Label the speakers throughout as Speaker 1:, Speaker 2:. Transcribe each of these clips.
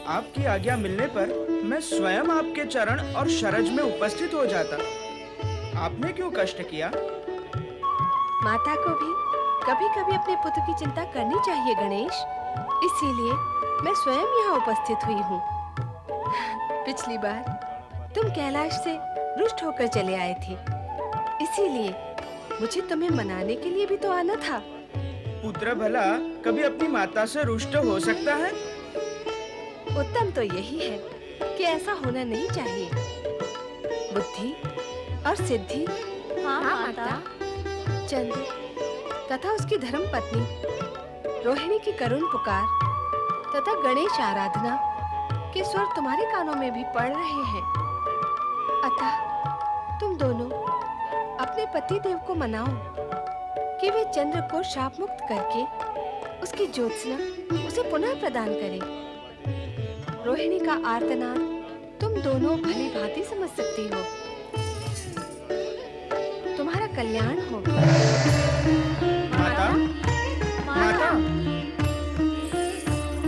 Speaker 1: आपकी आज्ञा मिलने पर मैं स्वयं आपके चरण और शरज में उपस्थित हो जाता। आपने क्यों कष्ट किया?
Speaker 2: माता को भी कभी-कभी अपने पुत्र की चिंता करनी चाहिए गणेश। इसीलिए मैं स्वयं यहाँ उपस्थित हुई हूँ। पिछली बार तुम कैलाश से रुष्ट होकर चले आए थे, इसीलिए मुझे तुम्हें मनाने के लिए भी तो आना था।
Speaker 1: पुत्र भला कभी अपनी माता से रुष्ट हो सकता है?
Speaker 2: उत्तम तो यही है कि ऐसा होना नहीं चाहिए। बुद्धि और सिद्धि,
Speaker 3: हाँ माता।
Speaker 2: चंद्र तथा उसकी धर्म पत्नी रोहिणी की करुण पुकार तथा गणेश आराधना के स्वर तुम्हारे कानों में भी पड़ रहे हैं। अतः तुम दोनों अपने पति देव को मनाओ कि वे चंद्र को शाप मुक्त करके उसकी ज्योत्सना उसे पुनः प्रदान करें। रोहिणी का आर्तनाद तुम दोनों भली भांति समझ सकती हो। तुम्हारा कल्याण हो।
Speaker 1: माता, माता,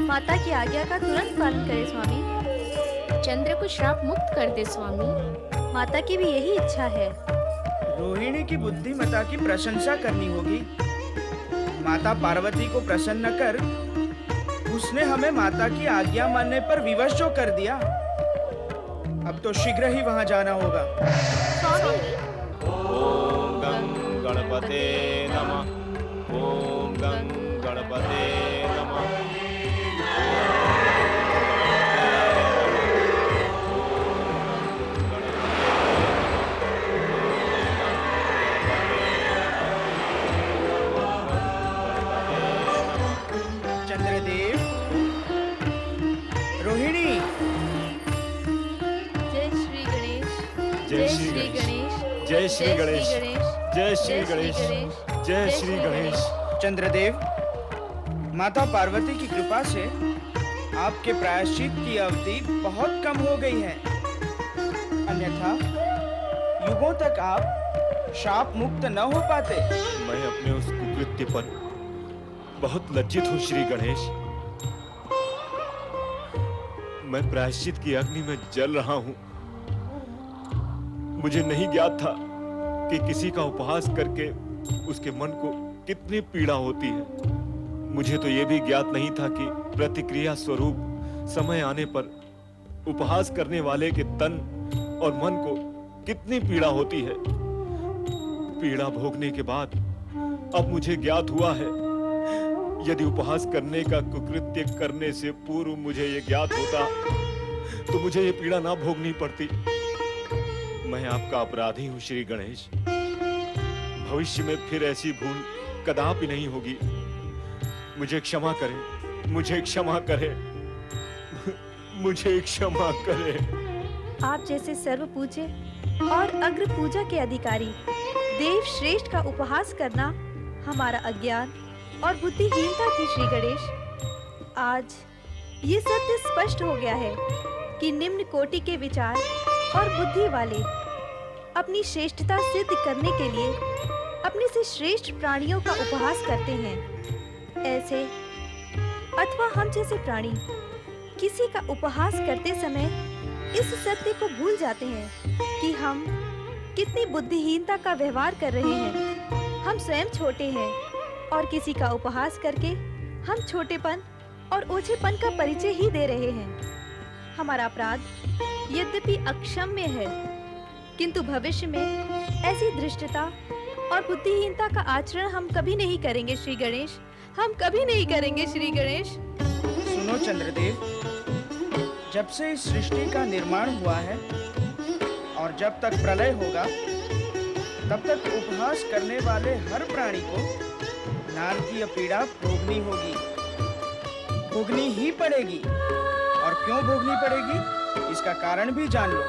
Speaker 3: माता की आज्ञा का तुरंत पालन करें स्वामी। चंद्र को श्राप मुक्त कर दे स्वामी। माता की भी यही इच्छा है।
Speaker 1: रोहिणी की बुद्धिमता की प्रशंसा करनी होगी। माता पार्वती को प्रसन्न कर उसने हमें माता की आज्ञा मानने पर विवश जो कर दिया। अब तो शीघ्र ही वहां जाना होगा।
Speaker 4: ओम गं गणपते नमः। ओम गं गणपते नमः।
Speaker 1: चंद्रदेव, रोहिणी,
Speaker 3: जय श्री गणेश।
Speaker 4: जय श्री गणेश। जय श्री गणेश। जय श्री गणेश। जय श्री गणेश।
Speaker 1: चंद्रदेव, माता पार्वती की कृपा से आपके प्रायश्चित की अवधि बहुत कम हो गई है। अन्यथा युगों तक आप शाप मुक्त न हो पाते।
Speaker 4: मैं अपने उस कुकृत्य पर बहुत लज्जित हूँ श्री गणेश। मैं प्रायश्चित की अग्नि में जल रहा हूँ। मुझे नहीं ज्ञात था कि किसी का उपहास करके उसके मन को कितनी पीड़ा होती है। मुझे तो यह भी ज्ञात नहीं था कि प्रतिक्रिया स्वरूप समय आने पर उपहास करने वाले के तन और मन को कितनी पीड़ा होती है। पीड़ा भोगने के बाद अब मुझे ज्ञात हुआ है, यदि उपहास करने का कुकृत्य करने से पूर्व मुझे ये ज्ञात होता तो मुझे ये पीड़ा ना भोगनी पड़ती। मैं आपका अपराधी हूँ श्री गणेश। भविष्य में फिर ऐसी भूल कदापि नहीं होगी। मुझे क्षमा करें, मुझे क्षमा करें, मुझे क्षमा करें।
Speaker 3: आप जैसे सर्व पूज्य और अग्र पूजा के अधिकारी देव श्रेष्ठ का उपहास करना हमारा अज्ञान और बुद्धिहीनता थी श्री गणेश। आज ये सत्य स्पष्ट हो गया है कि निम्न कोटि के विचार और बुद्धि वाले अपनी श्रेष्ठता सिद्ध करने के लिए अपने से श्रेष्ठ प्राणियों का उपहास करते हैं। ऐसे अथवा हम जैसे प्राणी किसी का उपहास करते समय इस सत्य को भूल जाते हैं कि हम कितनी बुद्धिहीनता का व्यवहार कर रहे हैं। हम स्वयं छोटे हैं और किसी का उपहास करके हम छोटेपन और ओछेपन का परिचय ही दे रहे हैं। हमारा अपराध यद्यपि अक्षम्य है, किंतु भविष्य में ऐसी धृष्टता और बुद्धिहीनता का आचरण हम कभी नहीं करेंगे श्री गणेश। हम कभी नहीं करेंगे श्री गणेश।
Speaker 1: सुनो चंद्रदेव, जब से इस सृष्टि का निर्माण हुआ है और जब तक प्रलय होगा तब तक उपहास करने वाले हर प्राणी को नारकीय पीड़ा भोगनी होगी, भोगनी ही पड़ेगी। और क्यों भोगनी पड़ेगी इसका कारण भी जान लो,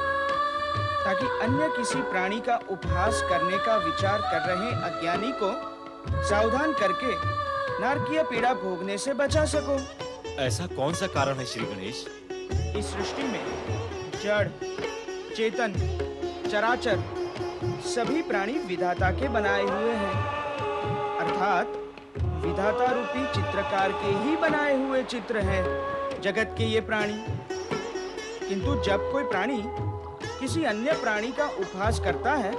Speaker 1: ताकि अन्य किसी प्राणी का उपहास करने का विचार कर रहे अज्ञानी को सावधान करके नारकीय पीड़ा भोगने से बचा सको।
Speaker 4: ऐसा कौन सा कारण है श्री गणेश?
Speaker 1: इस सृष्टि में जड़, चेतन, चराचर सभी प्राणी विधाता के बनाए हुए हैं, अर्थात विधाता रूपी चित्रकार के ही बनाए हुए चित्र हैं। जगत के ये प्राणी। किंतु जब कोई प्राणी किसी अन्य प्राणी का उपहास करता है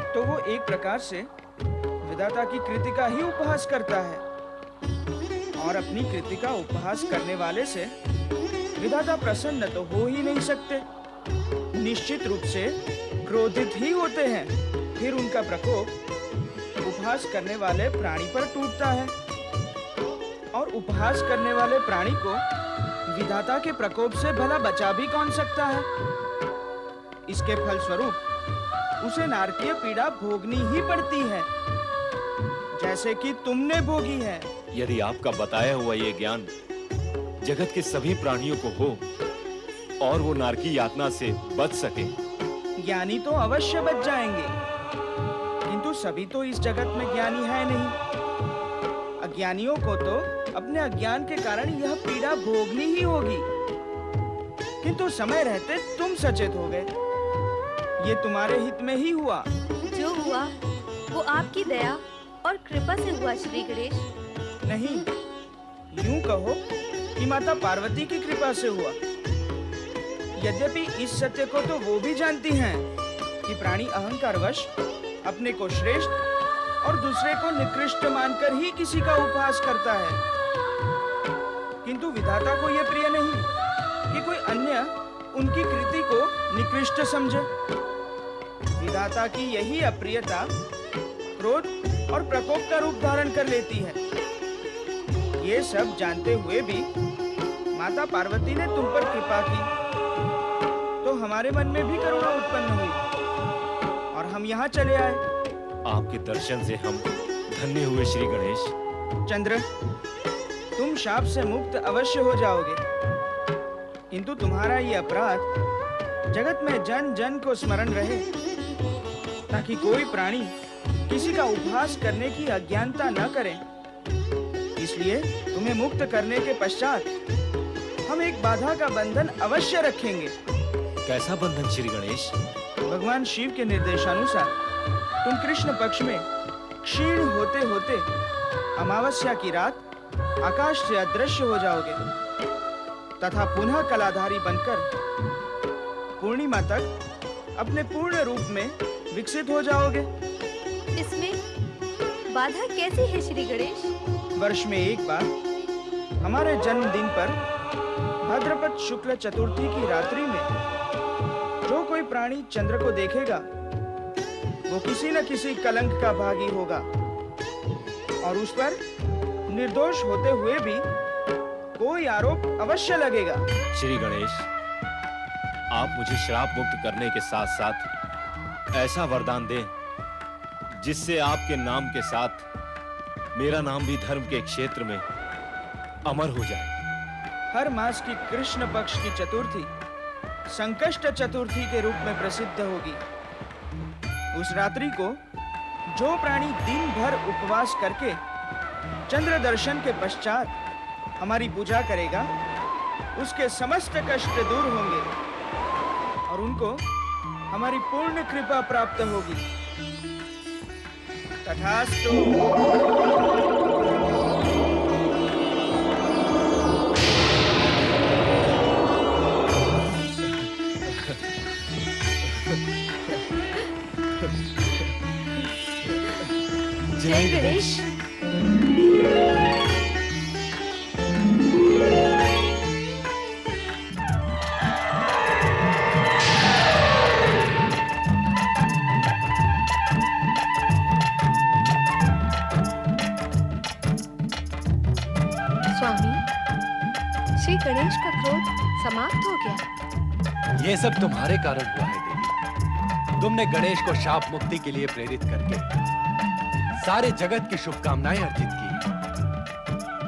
Speaker 1: तो वो एक प्रकार से विधाता की कृति का ही उपहास करता है, और अपनी कृति का उपहास करने वाले से विधाता प्रसन्न तो हो ही नहीं सकते, निश्चित रूप से क्रोधित ही होते हैं। फिर उनका प्रकोप उपहास करने वाले प्राणी पर टूटता है, और उपहास करने वाले प्राणी को विधाता के प्रकोप से भला बचा भी कौन सकता है। इसके फलस्वरूप उसे नारकीय पीड़ा भोगनी ही पड़ती है, जैसे कि तुमने भोगी है।
Speaker 4: यदि आपका बताया हुआ ये ज्ञान जगत के सभी प्राणियों को हो और वो नारकी यातना से बच सके,
Speaker 1: ज्ञानी तो अवश्य बच जाएंगे, किंतु सभी तो इस जगत में ज्ञानी है नहीं। अज्ञानियों को तो अपने अज्ञान के कारण यह पीड़ा भोगनी ही होगी। किंतु समय रहते तुम सचेत हो गए, ये तुम्हारे हित में ही हुआ।
Speaker 3: जो हुआ वो आपकी दया और कृपा से हुआ श्री गणेश।
Speaker 1: नहीं, यूं कहो कि माता पार्वती की कृपा से हुआ। यद्यपि इस सत्य को तो वो भी जानती हैं कि प्राणी अहंकारवश अपने को श्रेष्ठ और दूसरे को निकृष्ट मानकर ही किसी का उपहास करता है, किंतु विधाता को यह प्रिय नहीं कि कोई अन्य उनकी कृति को निकृष्ट समझे। विधाता की यही अप्रियता क्रोध और प्रकोप का रूप धारण कर लेती है। ये सब जानते हुए भी माता पार्वती ने तुम पर कृपा की, तो हमारे मन में भी करुणा उत्पन्न हुई और हम यहाँ चले आए।
Speaker 4: आपके दर्शन से हम धन्य हुए श्री गणेश।
Speaker 1: चंद्र, तुम शाप से मुक्त अवश्य हो जाओगे, किंतु तुम्हारा ये अपराध जगत में जन जन को स्मरण रहे, ताकि कोई प्राणी किसी का उपहास करने की अज्ञानता न करे। इसलिए तुम्हें मुक्त करने के पश्चात हम एक बाधा का बंधन अवश्य रखेंगे।
Speaker 4: कैसा बंधन श्री गणेश?
Speaker 1: भगवान शिव के निर्देशानुसार तुम कृष्ण पक्ष में क्षीण होते होते अमावस्या की रात आकाश से अदृश्य हो जाओगे, तथा पुनः कलाधारी बनकर पूर्णिमा तक अपने पूर्ण रूप में विकसित हो जाओगे।
Speaker 3: इसमें बाधा कैसी है श्री गणेश?
Speaker 1: वर्ष में एक बार हमारे जन्मदिन पर भाद्रपद शुक्ल चतुर्थी की रात्रि में जो कोई प्राणी चंद्र को देखेगा वो किसी न किसी कलंक का भागी होगा, और उस पर निर्दोष होते हुए भी कोई आरोप अवश्य लगेगा।
Speaker 4: श्री गणेश, आप मुझे श्राप मुक्त करने के साथ साथ ऐसा वरदान दें जिससे आपके नाम के साथ मेरा नाम भी धर्म के क्षेत्र में अमर हो जाए।
Speaker 1: हर मास की कृष्ण पक्ष की चतुर्थी संकष्ट चतुर्थी के रूप में प्रसिद्ध होगी। उस रात्रि को जो प्राणी दिन भर उपवास करके चंद्र दर्शन के पश्चात हमारी पूजा करेगा, उसके समस्त कष्ट दूर होंगे और उनको हमारी पूर्ण कृपा प्राप्त होगी। तथास्तु।
Speaker 3: जय गणेश।
Speaker 2: स्वामी, श्री गणेश का क्रोध समाप्त हो गया।
Speaker 5: ये सब तुम्हारे कारण हुआ है देवी। तुमने गणेश को शाप मुक्ति के लिए प्रेरित करके सारे जगत की शुभकामनाएं अर्जित की।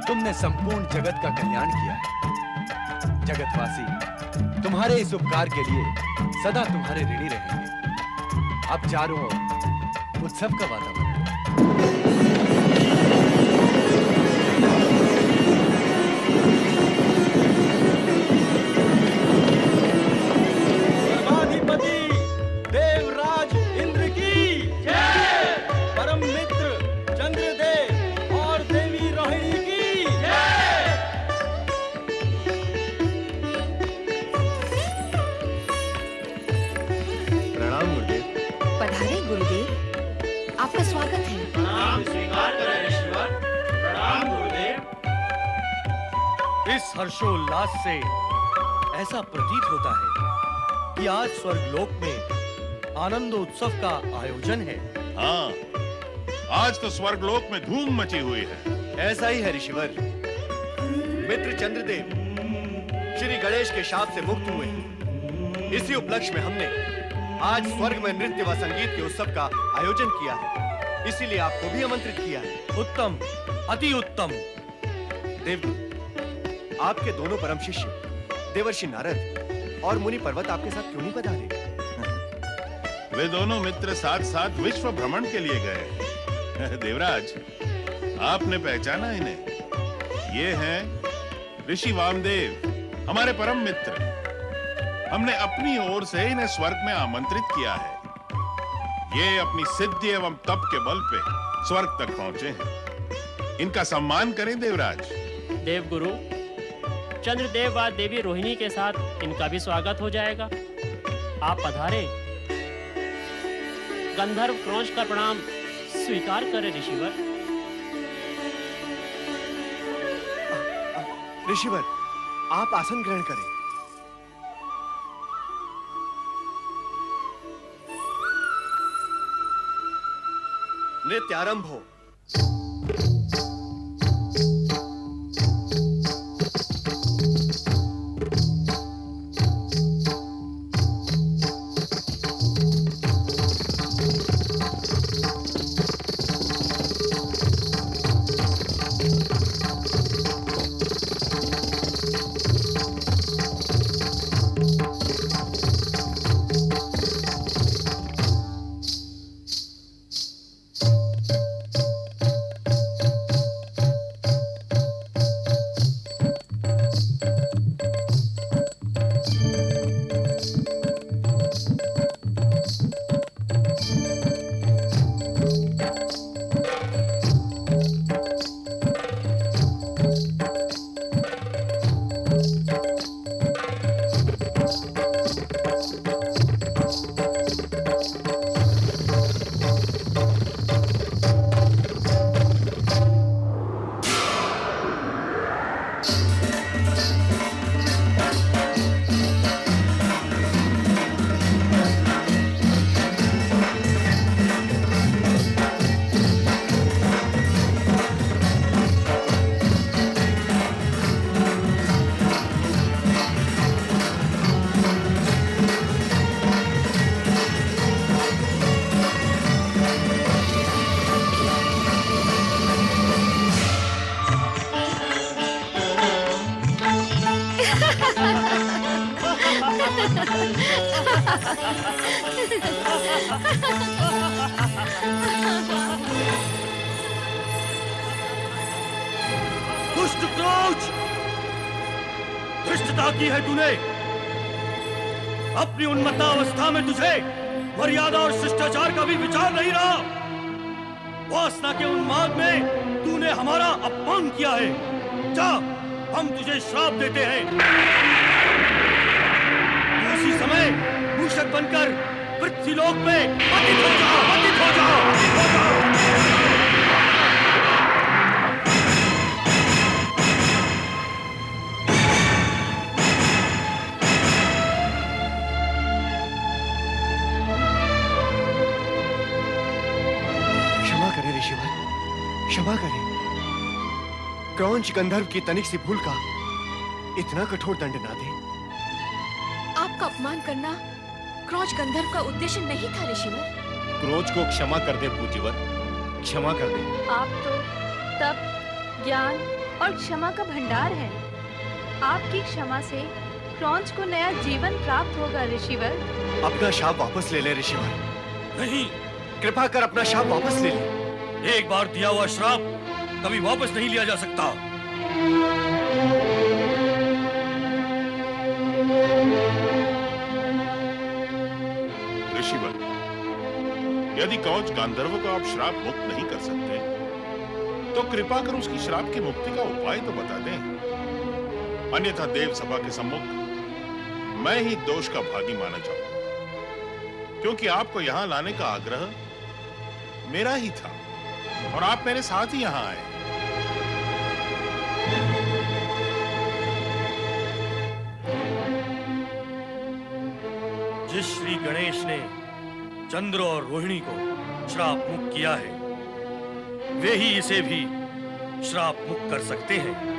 Speaker 5: तुमने संपूर्ण जगत का कल्याण किया है। जगतवासी तुम्हारे इस उपकार के लिए सदा तुम्हारे ऋणी रहेंगे। अब चारों ओर उत्सव का वातावरण है।
Speaker 6: इस हर्षोल्लास से ऐसा प्रतीत होता है कि आज स्वर्गलोक में आनंद उत्सव का आयोजन है।
Speaker 7: हाँ, आज तो स्वर्गलोक में धूम मची हुई है।
Speaker 5: ऐसा ही है ऋषिवर। मित्र चंद्रदेव श्री गणेश के शाप से मुक्त हुए हैं। इसी उपलक्ष्य में हमने आज स्वर्ग में नृत्य व संगीत के उत्सव का आयोजन किया है, इसीलिए आपको भी आमंत्रित किया है।
Speaker 6: उत्तम, अति उत्तम।
Speaker 5: देवदूत, आपके दोनों परम शिष्य देवर्षि नारद और मुनि पर्वत आपके साथ क्यों नहीं पधारे?
Speaker 7: वे दोनों मित्र साथ साथ विश्व भ्रमण के लिए गए। देवराज, आपने पहचाना इन्हें? ये हैं ऋषि वामदेव, हमारे परम मित्र। हमने अपनी ओर से इन्हें स्वर्ग में आमंत्रित किया है। ये अपनी सिद्धि एवं तप के बल पे स्वर्ग तक पहुंचे हैं। इनका सम्मान करें देवराज।
Speaker 8: देवगुरु, चंद्रदेव व देवी रोहिणी के साथ इनका भी स्वागत हो जाएगा। आप पधारे। गंधर्व क्रौंच का प्रणाम स्वीकार करें ऋषिवर।
Speaker 5: ऋषिवर, आप आसन ग्रहण करें। नृत्य आरंभ हो।
Speaker 6: दुष्ट क्रोच, धृष्टता की है तूने। अपनी उन्मत्ता अवस्था में तुझे मर्यादा और शिष्टाचार का भी विचार नहीं रहा। वासना के उन्माद में तूने हमारा अपमान किया है। जा, हम तुझे श्राप देते हैं। तू उसी समय मूषक बनकर पृथ्वीलोक में पतित हो जा, पतित हो जा, पतित हो जा।
Speaker 5: क्षमा करें। क्रौंच गंधर्व की तनिक सी भूल का इतना कठोर दंड ना दे।
Speaker 2: आपका अपमान करना क्रौंच गंधर्व का उद्देश्य नहीं था ऋषिवर।
Speaker 4: क्रोध को क्षमा कर दे पूज्यवर, क्षमा कर दे।
Speaker 3: आप तो तप, ज्ञान और क्षमा का भंडार हैं। आपकी क्षमा से क्रौंच को नया जीवन प्राप्त होगा ऋषिवर।
Speaker 5: अपना शाप वापस ले ले ऋषिवर।
Speaker 6: नहीं,
Speaker 5: कृपा कर अपना शाप वापस ले ले।
Speaker 6: एक बार दिया हुआ श्राप कभी वापस नहीं लिया जा सकता।
Speaker 7: ऋषिवर, यदि क्रौंच गांधर्व को आप श्राप मुक्त नहीं कर सकते, तो कृपा कर उसकी श्राप की मुक्ति का उपाय तो बता दें। अन्यथा देव सभा के सम्मुख मैं ही दोष का भागी माना जाऊंगा, क्योंकि आपको यहां लाने का आग्रह मेरा ही था और आप मेरे साथ ही यहां आए।
Speaker 6: जिस श्री गणेश ने चंद्र और रोहिणी को श्राप मुक्त किया है, वे ही इसे भी श्राप मुक्त कर सकते हैं।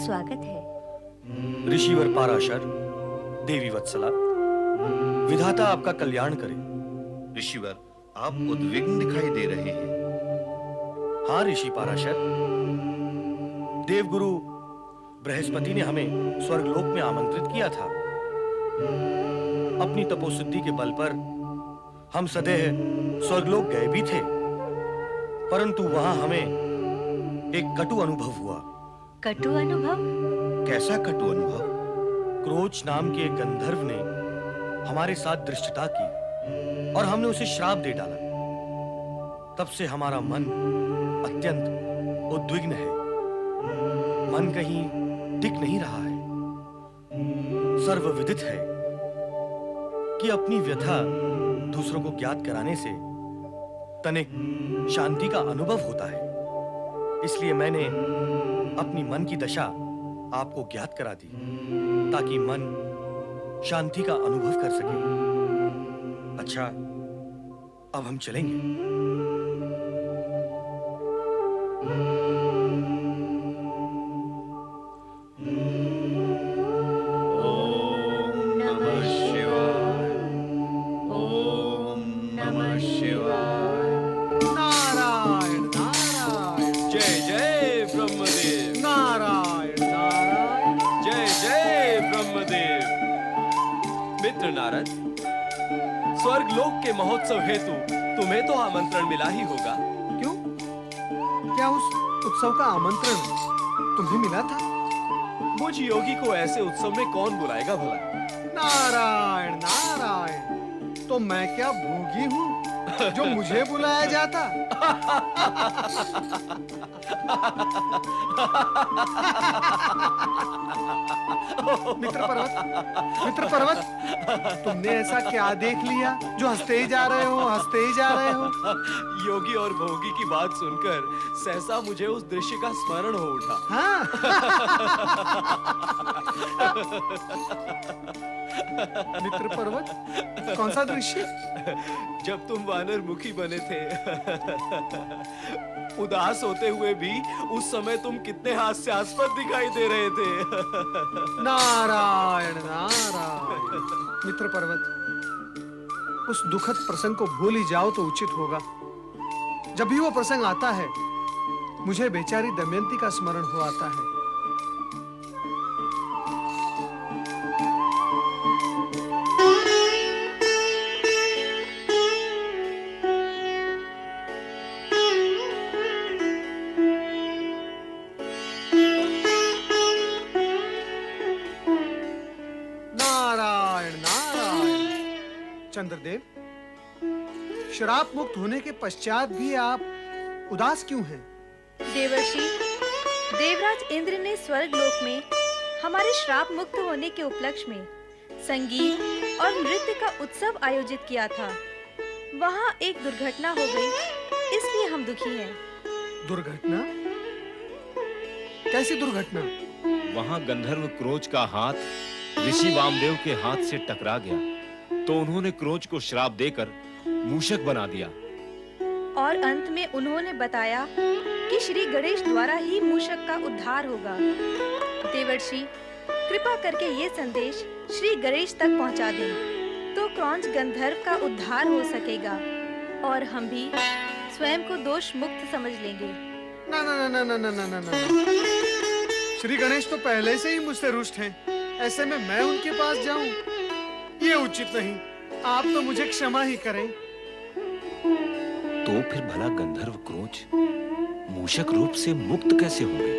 Speaker 3: स्वागत है।
Speaker 6: ऋषिवर पाराशर, देवी वत्सला, विधाता आपका कल्याण करे।
Speaker 9: ऋषिवर, आप उद्विग्न दिखाई दे रहे हैं।
Speaker 6: हाँ ऋषि पाराशर, देवगुरु बृहस्पति ने हमें स्वर्गलोक में आमंत्रित किया था। अपनी तपोसिद्धि के बल पर हम सदैव स्वर्गलोक गए भी थे, परंतु वहां हमें एक कटु अनुभव हुआ।
Speaker 3: कटु अनुभव?
Speaker 9: कैसा कटु अनुभव?
Speaker 6: क्रोच नाम के एक गंधर्व ने हमारे साथ दृष्टता की और हमने उसे श्राप दे डाला। तब से हमारा मन अत्यंत उद्विग्न है। मन कहीं टिक नहीं रहा है। सर्वविदित है कि अपनी व्यथा दूसरों को ज्ञात कराने से तनिक शांति का अनुभव होता है। इसलिए मैंने अपनी मन की दशा आपको ज्ञात करा दी, ताकि मन शांति का अनुभव कर सके। अच्छा, अब हम चलेंगे।
Speaker 5: नारद, स्वर्गलोक के महोत्सव हेतु तुम्हें तो आमंत्रण मिला ही होगा।
Speaker 10: क्यों? क्या उस उत्सव का आमंत्रण तुम्हें मिला था?
Speaker 5: मुझ योगी को ऐसे उत्सव में कौन बुलाएगा भला?
Speaker 10: नारायण नारायण, तो मैं क्या भोगी हूँ जो मुझे बुलाया जाता? मित्र पर्वत, तुमने ऐसा क्या देख लिया जो हंसते ही जा रहे हो, हंसते ही जा रहे हो?
Speaker 5: योगी और भोगी की बात सुनकर सहसा मुझे उस दृश्य का स्मरण हो उठा।
Speaker 10: हाँ? मित्र पर्वत, कौन सा दृश्य?
Speaker 5: जब तुम वानर मुखी बने थे, उदास होते हुए भी उस समय तुम कितने हास्यास्पद दिखाई दे रहे थे।
Speaker 10: नारायण नारायण। मित्र पर्वत, उस दुखद प्रसंग को भूल ही जाओ तो उचित होगा। जब भी वो प्रसंग आता है, मुझे बेचारी दमयंती का स्मरण हो आता है। चंद्रदेव, श्राप मुक्त होने के पश्चात भी आप उदास क्यों हैं?
Speaker 3: देवर्षि, देवराज इंद्र ने स्वर्गलोक में हमारे श्राप मुक्त होने के उपलक्ष्य में संगीत और नृत्य का उत्सव आयोजित किया था। वहाँ एक दुर्घटना हो गई, इसलिए हम दुखी हैं।
Speaker 10: दुर्घटना? कैसी दुर्घटना?
Speaker 4: वहाँ गंधर्व क्रोच का हाथ ऋषि वामदेव के हाथ से टकरा गया, तो उन्होंने क्रोच को श्राप देकर मूषक बना दिया।
Speaker 3: और अंत में उन्होंने बताया कि श्री गणेश द्वारा ही मूषक का उद्धार होगा। देवर्षि, कृपा करके ये संदेश श्री गणेश तक पहुंचा दें, तो क्रोच गंधर्व का उद्धार हो सकेगा और हम भी स्वयं को दोष मुक्त समझ लेंगे।
Speaker 10: ना ना ना ना ना ना ना ना। श्री गणेश तो पहले से ही मुझसे रुष्ट हैं। ऐसे में मैं उनके पास जाऊं, ये उचित नहीं। आप तो मुझे क्षमा ही करें।
Speaker 4: तो फिर भला गंधर्व क्रोच मूषक रूप से मुक्त कैसे होंगे?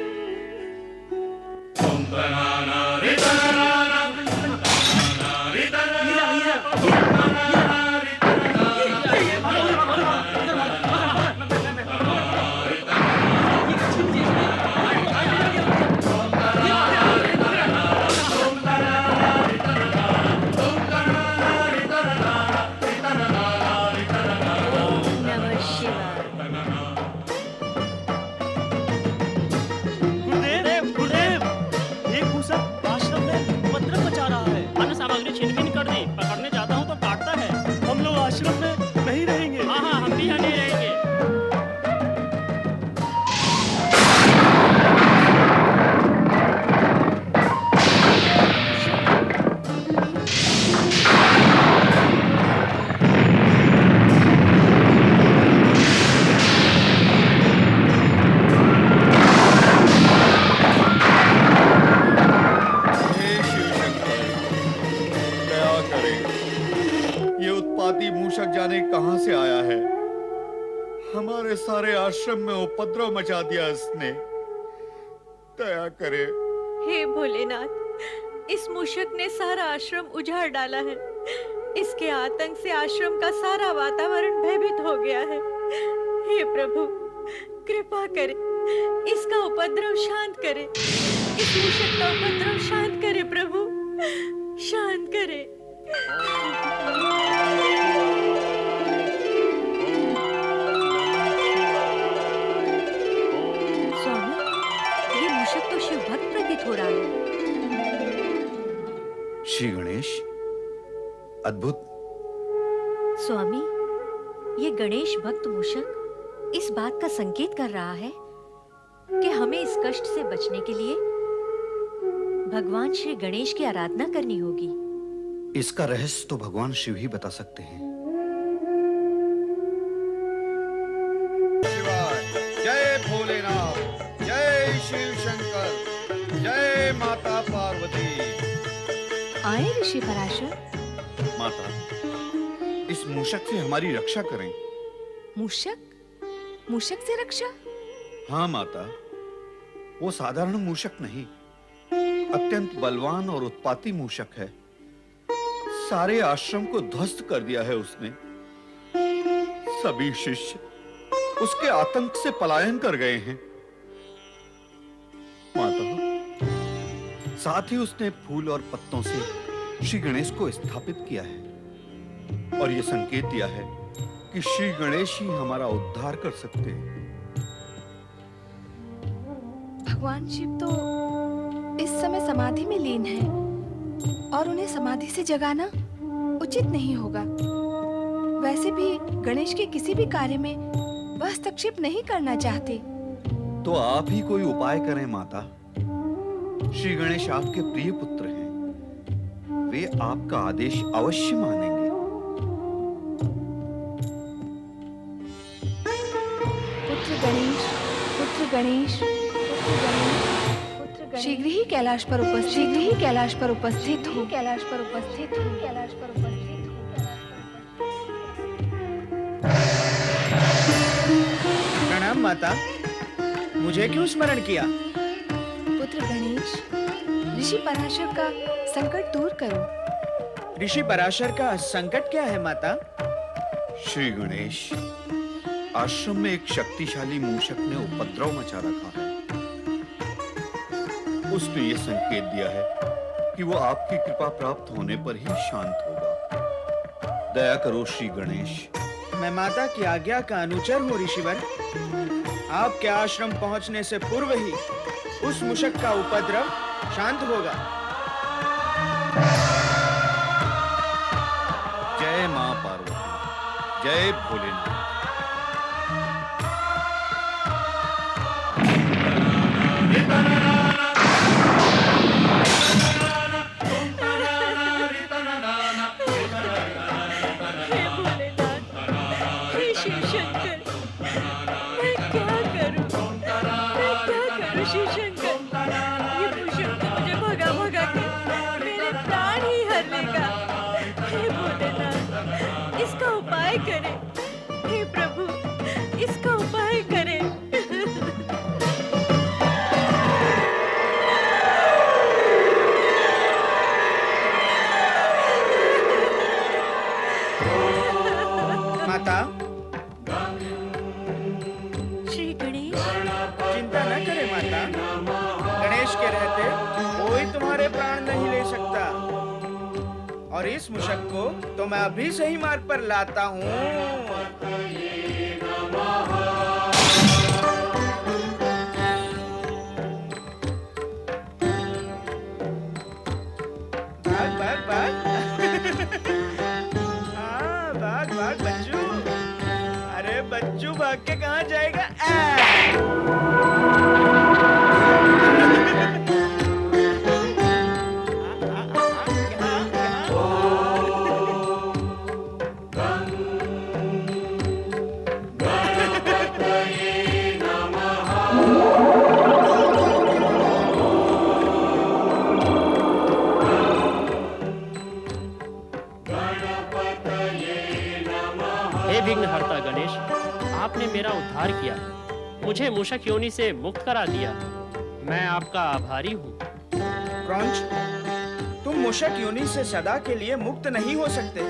Speaker 6: एक मूसक आश्रम में उपद्रव मचा रहा है।
Speaker 8: अन्न सामग्री छिन-भिन कर दी। पकड़ने जाता हूँ तो काटता है।
Speaker 6: हम लोग आश्रम में नहीं रहेंगे।
Speaker 8: हाँ हाँ, हम भी यहाँ नहीं रहेंगे।
Speaker 9: मूषक जाने कहां से आया है। हमारे सारे आश्रम में उपद्रव मचा दिया इसने। दया करे।
Speaker 3: हे भोलेनाथ, इस मूषक ने सारा आश्रम उजाड़ डाला है। इसके आतंक से आश्रम का सारा वातावरण भयभीत हो गया है। हे प्रभु, कृपा करे, इसका उपद्रव शांत करे। इस मूषक का उपद्रव शांत करे प्रभु, शांत करे। शिव भक्त प्रतीत हो रहा है।
Speaker 9: श्री गणेश, अद्भुत।
Speaker 3: स्वामी, ये गणेश भक्त मूषक इस बात का संकेत कर रहा है कि हमें इस कष्ट से बचने के लिए भगवान श्री गणेश की आराधना करनी होगी।
Speaker 9: इसका रहस्य तो भगवान शिव ही बता सकते हैं।
Speaker 11: जय भोलेनाथ, जय शिव शंकर, जय माता पार्वती।
Speaker 2: आए ऋषि पराशर।
Speaker 9: माता, इस मूषक से हमारी रक्षा करें।
Speaker 2: मूषक? मूषक से रक्षा?
Speaker 9: हाँ माता, वो साधारण मूषक नहीं, अत्यंत बलवान और उत्पाती मूषक है। सारे आश्रम को ध्वस्त कर दिया है उसने। सभी शिष्य उसके आतंक से पलायन कर गए हैं। माता, साथ ही उसने फूल और पत्तों से श्री गणेश को स्थापित किया है और यह संकेत दिया है कि श्री गणेश ही हमारा उद्धार कर सकते हैं।
Speaker 2: भगवान शिव तो इस समय समाधि में लीन है और उन्हें समाधि से जगाना उचित नहीं होगा। वैसे भी गणेश के किसी भी कार्य में वह हस्तक्षेप नहीं करना चाहते।
Speaker 9: तो आप ही कोई उपाय करें माता। श्री गणेश आपके प्रिय पुत्र हैं, वे आपका आदेश अवश्य मानेंगे।
Speaker 2: पुत्र गणेश, पुत्र गणेश, पुत्र गणेश, शीघ्र ही कैलाश पर उपस्थित, शीघ्र ही कैलाश पर उपस्थित हो, कैलाश पर उपस्थित हो, कैलाश पर उपस्थित हो।
Speaker 1: प्रणाम माता, मुझे क्यों स्मरण किया?
Speaker 2: पुत्र गणेश, ऋषि पराशर का संकट दूर करो।
Speaker 1: ऋषि पराशर का संकट क्या है माता?
Speaker 9: श्री गणेश, आश्रम में एक शक्तिशाली मूषक ने उपद्रव मचा रखा है। उसने ये संकेत दिया है कि वो आपकी कृपा प्राप्त होने पर ही शांत होगा। दया करो श्री गणेश।
Speaker 1: मैं माता की आज्ञा का अनुचर हूँ ऋषिवर। आपके आश्रम पहुंचने से पूर्व ही उस मूषक का उपद्रव शांत होगा।
Speaker 9: जय मां पार्वती, जय भोलेनाथ।
Speaker 3: इसका उपाय करें, हे प्रभु, इसका उपाय करें।
Speaker 1: माता,
Speaker 3: श्री गणेश,
Speaker 1: चिंता न करें माता। गणेश के रहते कोई तुम्हारे प्राण नहीं ले सकता और इस मूषक को तो मैं अभी से ही मार्ग पर लाता हूँ।
Speaker 8: मेरा उद्धार किया, मुझे मूषक योनि से मुक्त करा दिया। मैं आपका आभारी हूँ।
Speaker 1: क्रौंच, तुम मूषक योनि से सदा के लिए मुक्त नहीं हो सकते।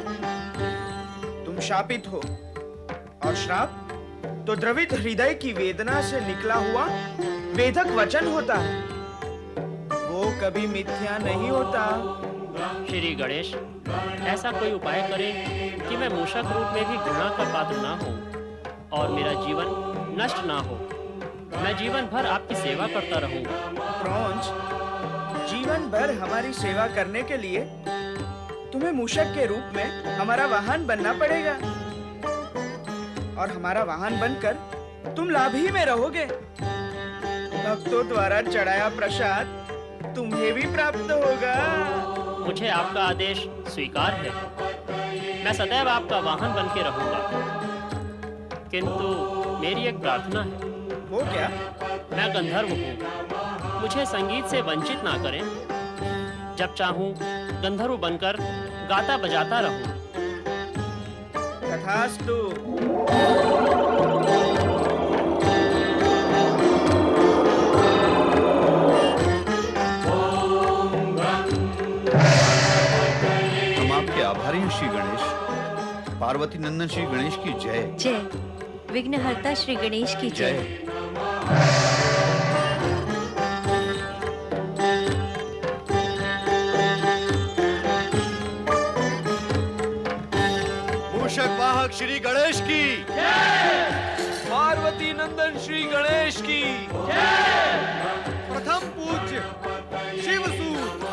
Speaker 1: तुम शापित हो, और श्राप तो द्रवित हृदय की वेदना से निकला हुआ वेदक वचन होता है, वो कभी मिथ्या नहीं होता।
Speaker 8: श्री गणेश, ऐसा कोई उपाय करें कि मैं मूषक रूप में भी घृणा का पात्र ना हो और मेरा जीवन नष्ट ना हो। मैं जीवन भर आपकी सेवा करता रहूंगा।
Speaker 1: क्रौंच, जीवन भर हमारी सेवा करने के लिए तुम्हें मूषक के रूप में हमारा वाहन बनना पड़ेगा, और हमारा वाहन बनकर तुम लाभ ही में रहोगे। भक्तों द्वारा चढ़ाया प्रसाद तुम्हें भी प्राप्त होगा।
Speaker 8: मुझे आपका आदेश स्वीकार है। मैं सदैव आपका वाहन बन के रहूंगा, किंतु मेरी एक प्रार्थना है।
Speaker 1: वो क्या?
Speaker 8: मैं गंधर्व हूँ, मुझे संगीत से वंचित ना करें। जब चाहूं गंधर्व बनकर गाता बजाता रहूं।
Speaker 1: तथास्तु।
Speaker 9: हम आपके आभारी हैं श्री गणेश। पार्वती नंदन श्री गणेश की जय।
Speaker 3: जय। विघ्नहर्ता श्री गणेश की जय।
Speaker 5: मूषक वाहक श्री गणेश की पार्वती नंदन श्री गणेश की
Speaker 10: प्रथम पूज्य शिवसूत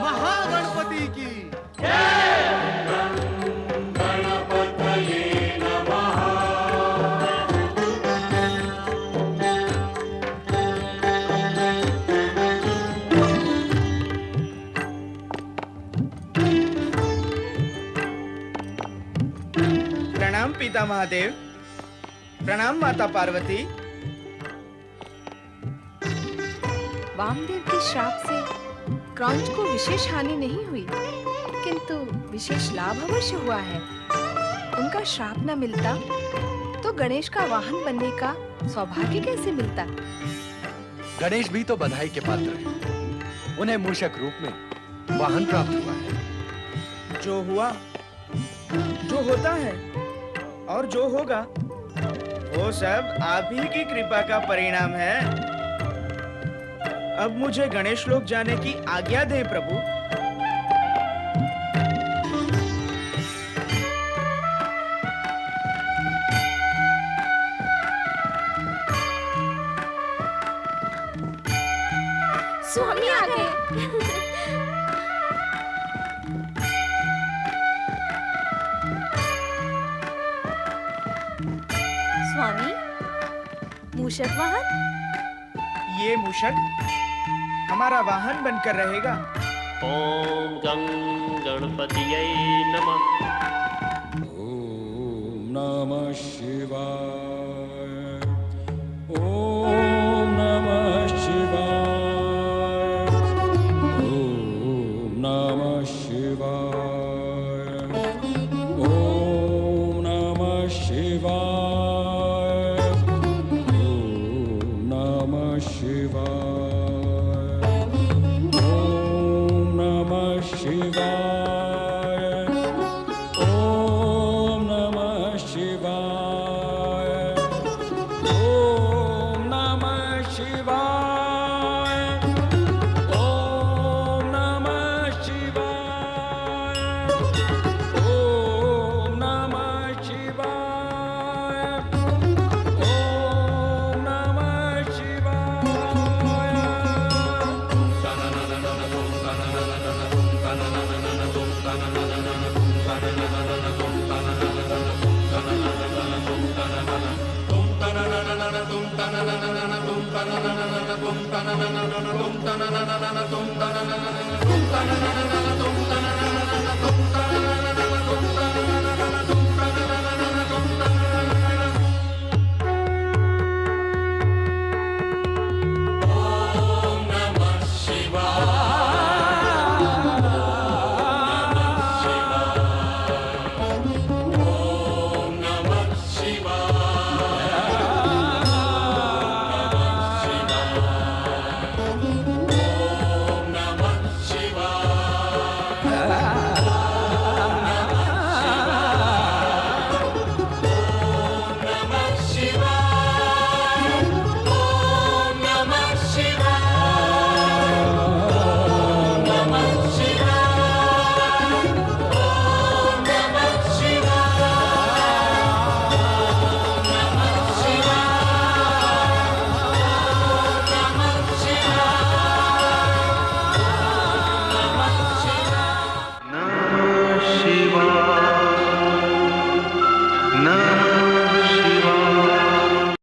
Speaker 10: महागणपति की
Speaker 1: प्रणाम पिता महादेव, प्रणाम माता पार्वती।
Speaker 2: वामदेव के श्राप से क्रौंच को विशेष हानि नहीं हुई, किंतु विशेष लाभ अवश्य हुआ है। उनका श्राप न मिलता तो गणेश का वाहन बनने का सौभाग्य कैसे मिलता?
Speaker 5: गणेश भी तो बधाई के पात्र हैं। उन्हें मूषक रूप में वाहन प्राप्त हुआ है।
Speaker 1: जो हुआ, जो होता है और जो होगा, वो सब आप ही की कृपा का परिणाम है। अब मुझे गणेश लोक जाने की आज्ञा दें प्रभु।
Speaker 2: स्वामी आ गए।
Speaker 3: स्वामी, मूषक वाहन?
Speaker 1: ये मूषक हमारा वाहन बनकर रहेगा।
Speaker 8: ओम गं गणपतियै नमः।
Speaker 12: ओम नमः शिवाय। ओम नमः शिवाय। ओम नमः शिवाय। ओम नमः शिवाय। ओम नमः शिवाय। ओम नमः शिवाय। ओम नमः शिवाय। ओम नमः शिवाय। ओम नमः शिवाय। ओम नमः शिवाय। ओम नमः शिवाय।